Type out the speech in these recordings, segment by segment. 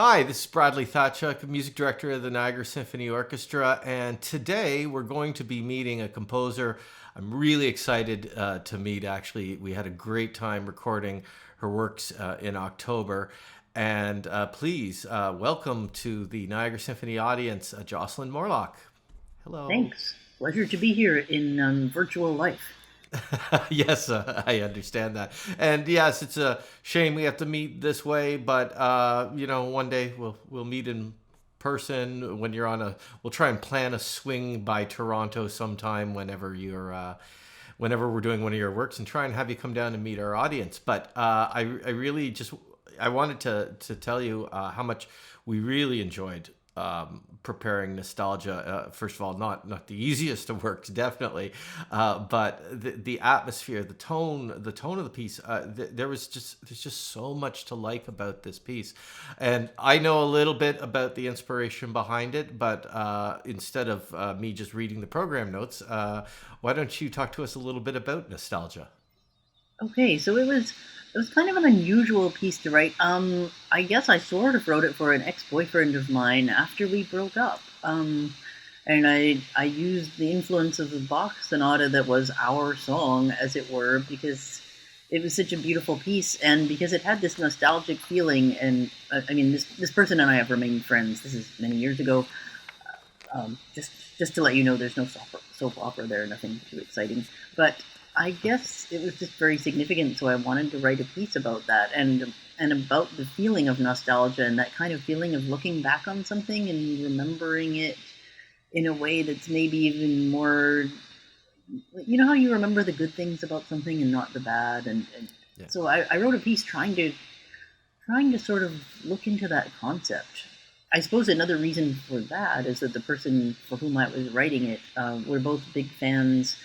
Hi, this is Bradley Thachuk, music director of the Niagara Symphony Orchestra, and today we're going to be meeting a composer I'm really excited to meet. Actually, we had a great time recording her works in October. And please welcome to the Niagara Symphony audience, Jocelyn Morlock. Hello. Thanks. Pleasure to be here in virtual life. Yes, I understand that. And yes, it's a shame we have to meet this way, but one day we'll meet in person when you're on a we'll try and plan a swing by Toronto sometime whenever we're doing one of your works and try and have you come down and meet our audience. But I really just I wanted to tell you how much we really enjoyed preparing nostalgia. First of all, not the easiest of works, definitely, but the atmosphere, the tone of the piece. There's just so much to like about this piece, and I know a little bit about the inspiration behind it. But instead of me just reading the program notes, why don't you talk to us a little bit about nostalgia? Okay, so it was kind of an unusual piece to write. I guess I sort of wrote it for an ex-boyfriend of mine after we broke up. And I used the influence of the Bach sonata that was our song, as it were, because it was such a beautiful piece, and because it had this nostalgic feeling. And I mean, this person and I have remained friends. This is many years ago. Just to let you know, there's no soap opera there, nothing too exciting. But I guess it was just very significant, so I wanted to write a piece about that and about the feeling of nostalgia and that kind of feeling of looking back on something and remembering it in a way that's maybe even more. You know how you remember the good things about something and not the bad, and Yeah. so I wrote a piece trying to sort of look into that concept. I suppose another reason for that is that the person for whom I was writing it were both big fans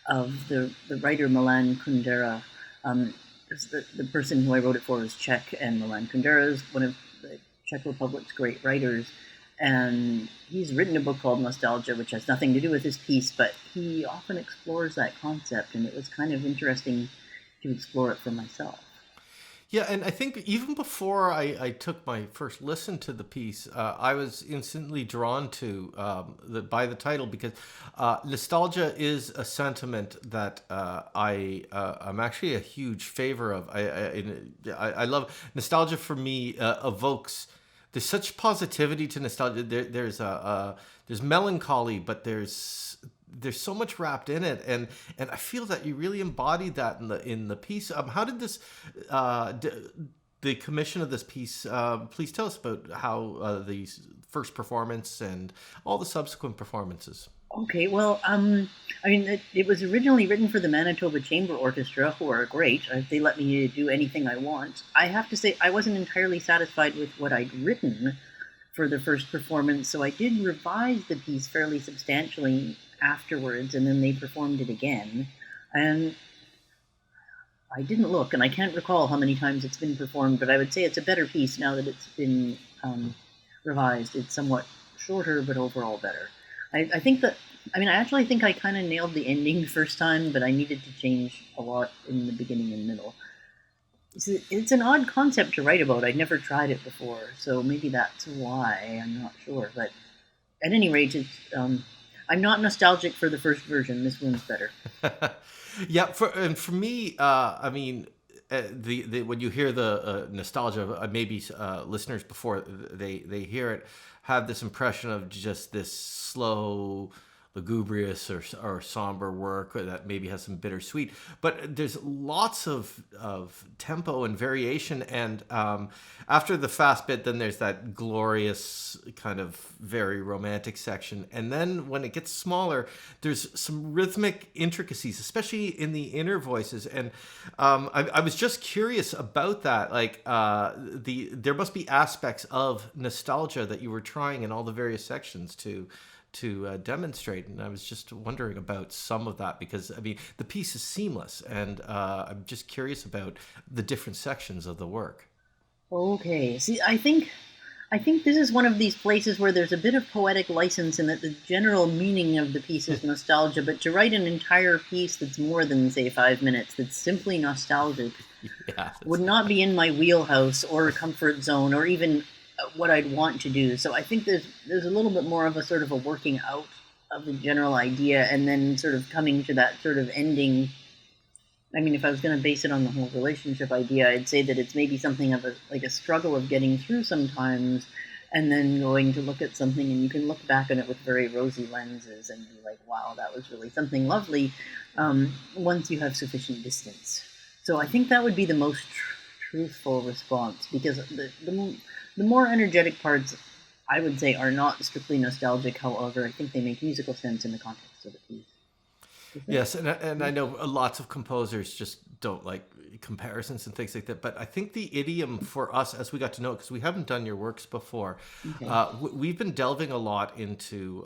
of the writer Milan Kundera. Um, the person who I wrote it for is Czech, and Milan Kundera is one of the Czech Republic's great writers. And he's written a book called Nostalgia, which has nothing to do with this piece, but he often explores that concept, and it was kind of interesting to explore it for myself. Yeah, and I think even before I took my first listen to the piece, I was instantly drawn to by the title because nostalgia is a sentiment that I'm actually a huge favor of. I love nostalgia. For me, evokes there's such positivity to nostalgia. There's melancholy, but there's so much wrapped in it, and I feel that you really embodied that in the piece. How did this the commission of this piece? Please tell us about how the first performance and all the subsequent performances. Okay, well, I mean, it was originally written for the Manitoba Chamber Orchestra, who are great. They let me do anything I want. I have to say, I wasn't entirely satisfied with what I'd written for the first performance, so I did revise the piece fairly substantially afterwards, and then they performed it again. And I didn't look, and I can't recall how many times it's been performed, but I would say it's a better piece now that it's been revised. It's somewhat shorter, but overall better. I think that, I mean, I actually think I kind of nailed the ending the first time, but I needed to change a lot in the beginning and middle. It's an odd concept to write about. I'd never tried it before, so maybe that's why. I'm not sure. But at any rate, I'm not nostalgic for the first version. This one's better. Yeah, for me, I mean, the when you hear the nostalgia, maybe listeners before they hear it have this impression of just this slow, lugubrious or somber work that maybe has some bittersweet. But there's lots of tempo and variation, and after the fast bit, then there's that glorious kind of very romantic section, and then when it gets smaller, there's some rhythmic intricacies, especially in the inner voices. And I was just curious about that. Like there must be aspects of nostalgia that you were trying in all the various sections to demonstrate, and I was just wondering about some of that because I mean the piece is seamless, and I'm just curious about the different sections of the work. Okay. See, I think this is one of these places where there's a bit of poetic license in that the general meaning of the piece is nostalgia, but to write an entire piece that's more than, say, 5 minutes, that's simply nostalgic, Yeah, would not be in my wheelhouse or comfort zone or even what I'd want to do. So I think there's a little bit more of a sort of a working out of the general idea, and then sort of coming to that sort of ending. I mean, if I was going to base it on the whole relationship idea, I'd say that it's maybe something of a like a struggle of getting through sometimes, and then going to look at something, and you can look back on it with very rosy lenses and be like, "Wow, that was really something lovely." Once you have sufficient distance, so I think that would be the most truthful response, because the more energetic parts, I would say, are not strictly nostalgic. However, I think they make musical sense in the context of the piece. Yes, and I know lots of composers just don't like comparisons and things like that. But I think the idiom for us, as we got to know, because we haven't done your works before, Okay. we've been delving a lot into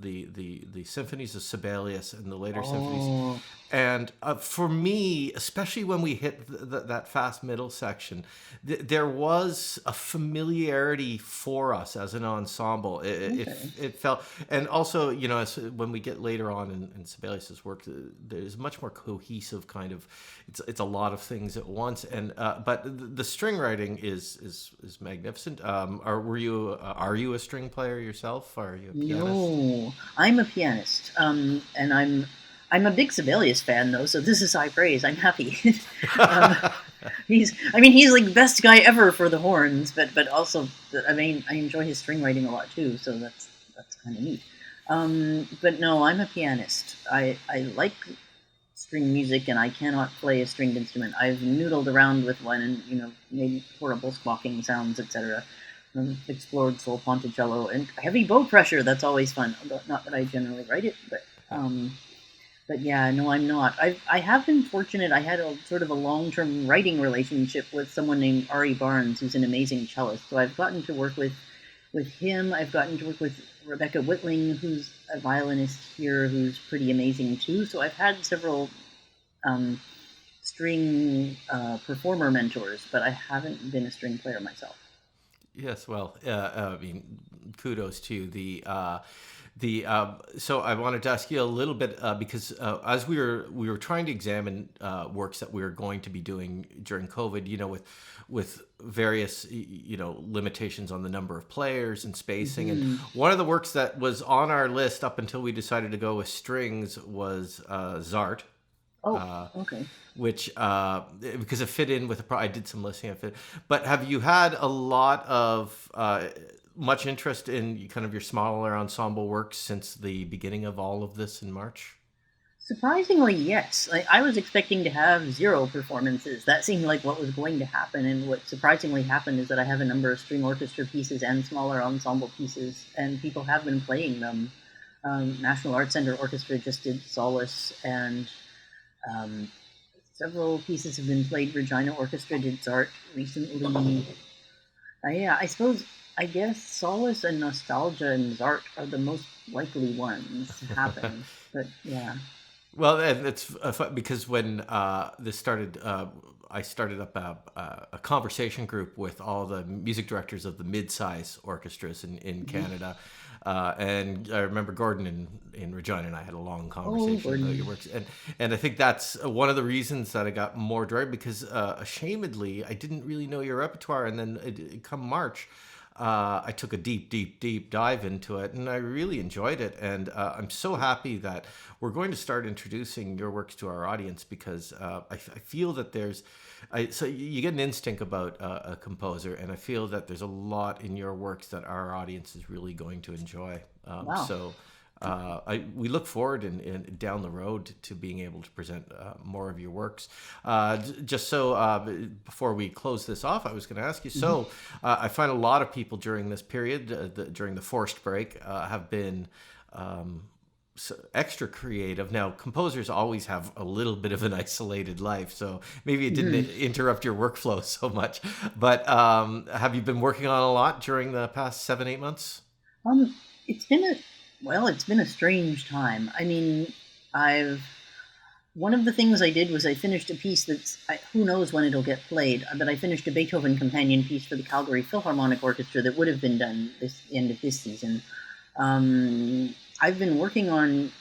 the symphonies of Sibelius and the later symphonies. Oh, And for me, especially when we hit that fast middle section, there was a familiarity for us as an ensemble. okay. It felt, and also, when we get later on in Sibelius's work, there's much more cohesive kind of. It's a lot of things at once, and but the string writing is magnificent. Are you a string player yourself? Are you a pianist? No, I'm a pianist, and I'm a big Sibelius fan though, so this is high praise. I'm happy. um, I mean, he's like the best guy ever for the horns, but also, I mean, I enjoy his string writing a lot too, so that's kind of neat. But no, I'm a pianist. I like string music, and I cannot play a stringed instrument. I've noodled around with one, and made horrible squawking sounds, etc. Explored soul ponticello and heavy bow pressure. That's always fun. Not that I generally write it, but yeah, no, I'm not. I have been fortunate. I had a sort of a long-term writing relationship with someone named Ari Barnes, who's an amazing cellist. So I've gotten to work with him. I've gotten to work with Rebecca Whitling, who's a violinist here, who's pretty amazing too. So I've had several um, string performer mentors, but I haven't been a string player myself. Yes, well, I mean, kudos to you. So I wanted to ask you a little bit because as we were trying to examine works that we were going to be doing during COVID, with various limitations on the number of players and spacing, and Mm-hmm. one of the works that was on our list up until we decided to go with strings was Zart. Oh, okay. Which because it fit in with I did some listening of it. But have you had a lot of much interest in kind of your smaller ensemble works since the beginning of all of this in March? Surprisingly, yes. I was expecting to have zero performances. That seemed like what was going to happen, and what surprisingly happened is that I have a number of string orchestra pieces and smaller ensemble pieces, and people have been playing them. National Arts Center Orchestra just did Solace, and um, several pieces have been played. Regina Orchestra did Zart recently. Yeah, I guess Solace and Nostalgia and Zart are the most likely ones to happen. But yeah. Well, and it's because when this started, I started up a conversation group with all the music directors of the mid-size orchestras in Mhm. Canada. And I remember Gordon in Regina and I had a long Oh, conversation about your Gordon. works, and I think that's one of the reasons that I got more drawn because, ashamedly, I didn't really know your repertoire, and then come March, I took a deep dive into it, and I really enjoyed it. And I'm so happy that we're going to start introducing your works to our audience because I feel that so you get an instinct about a composer, and I feel that there's a lot in your works that our audience is really going to enjoy. Wow. We look forward in down the road to being able to present more of your works. Just so before we close this off, I was going to ask you. Hmm. So I find a lot of people during this period, during the forced break, have been extra creative. Now, composers always have a little bit of an isolated life, so maybe it didn't Hmm. interrupt your workflow so much. But have you been working on a lot during the past 7, 8 months? Um, it's been a it's been a strange time. I mean, I've one of the things I did was I finished a piece who knows when it'll get played, but I finished a Beethoven companion piece for the Calgary Philharmonic Orchestra that would have been done this end of this season. I've been working on,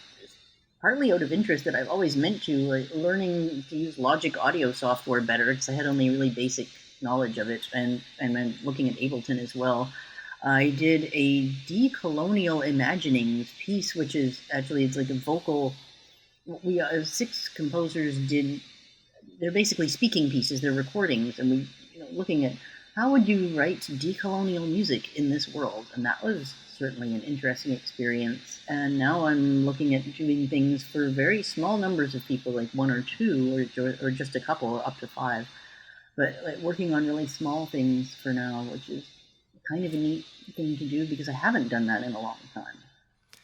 partly out of interest that I've always meant to, learning to use Logic audio software better because I had only really basic knowledge of it, and then looking at Ableton as well. I did a decolonial imaginings piece, which is actually it's like a vocal. We 6 composers did. They're basically speaking pieces. They're recordings, and we looking at how would you write decolonial music in this world, and that was certainly an interesting experience. And now I'm looking at doing things for very small numbers of people, like 1 or 2, or just a couple, up to 5. But like working on really small things for now, which is kind of a neat thing to do because I haven't done that in a long time.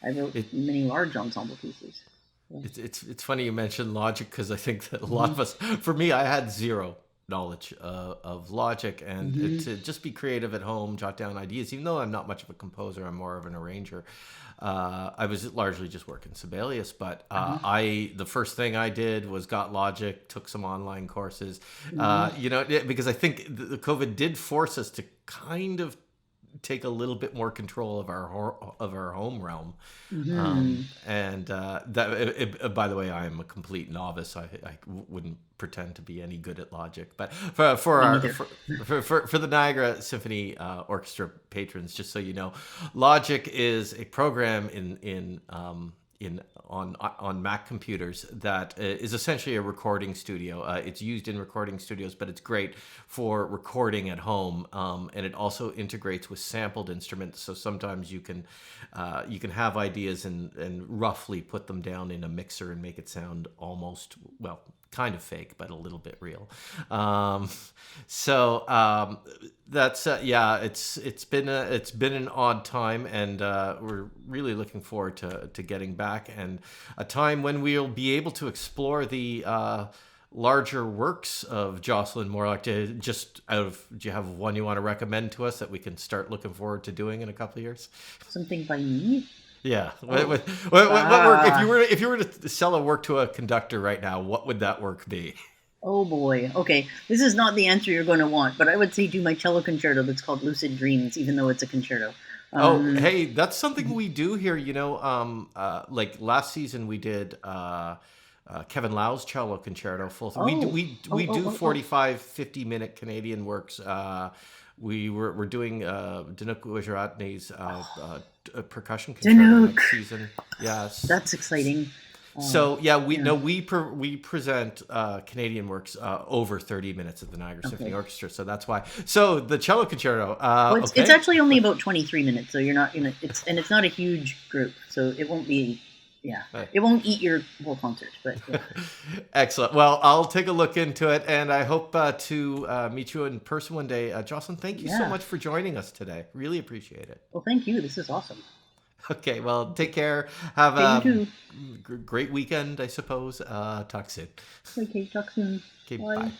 I wrote It, many large ensemble pieces. Yeah. it's funny you mentioned Logic because I think that a lot Mm-hmm. of us, for me, I had zero knowledge of Logic, and Mm-hmm. to just be creative at home, jot down ideas. Even though I'm not much of a composer, I'm more of an arranger. I was largely just working Sibelius, but Uh-huh. the first thing I did was got Logic, took some online courses, Mm-hmm. because I think the COVID did force us to kind of take a little bit more control of our home realm. Mm-hmm. And by the way, I am a complete novice. I wouldn't pretend to be any good at Logic, but Me neither. for the Niagara Symphony Orchestra patrons, just so you know, Logic is a program in on Mac computers that is essentially a recording studio. It's used in recording studios, but it's great for recording at home, and it also integrates with sampled instruments. So sometimes you can have ideas and roughly put them down in a mixer and make it sound almost, well, kind of fake, but a little bit real. Um, so that's yeah, it's been an odd time, and we're really looking forward to getting back, and a time when we'll be able to explore the larger works of Jocelyn Morlock. Do you have one you want to recommend to us that we can start looking forward to doing in a couple of years? Something by me? Yeah. Oh. What work Ah. if you were to sell a work to a conductor right now, what would that work be? Oh boy. Okay. This is not the answer you're going to want, but I would say do my cello concerto that's called Lucid Dreams, even though it's a concerto. Oh, Um, hey, that's something we do here. Like last season we did Kevin Lau's cello concerto full. oh. Oh, We oh, do oh, oh. 45, 50-minute Canadian works. We're doing Dinuk Gujaratne's percussion concerto Danuk. next season. Yes. That's exciting. So yeah, we Yeah. no we present Canadian works over 30 minutes at the Niagara Symphony Okay. Orchestra. So that's why. So the cello concerto. Well, it's Okay. actually only about 23 minutes, so you're not gonna. It's not a huge group, so it won't be. Yeah, it won't eat your whole concert, but yeah. Excellent. Well, I'll take a look into it, and I hope to meet you in person one day. Jocelyn, thank you so Yeah. much for joining us today. Really appreciate it. Well, thank you. This is awesome. Okay, well, take care. Have Okay, you a too. great weekend, I suppose. Talk soon. Okay, talk soon. Okay, Bye. bye.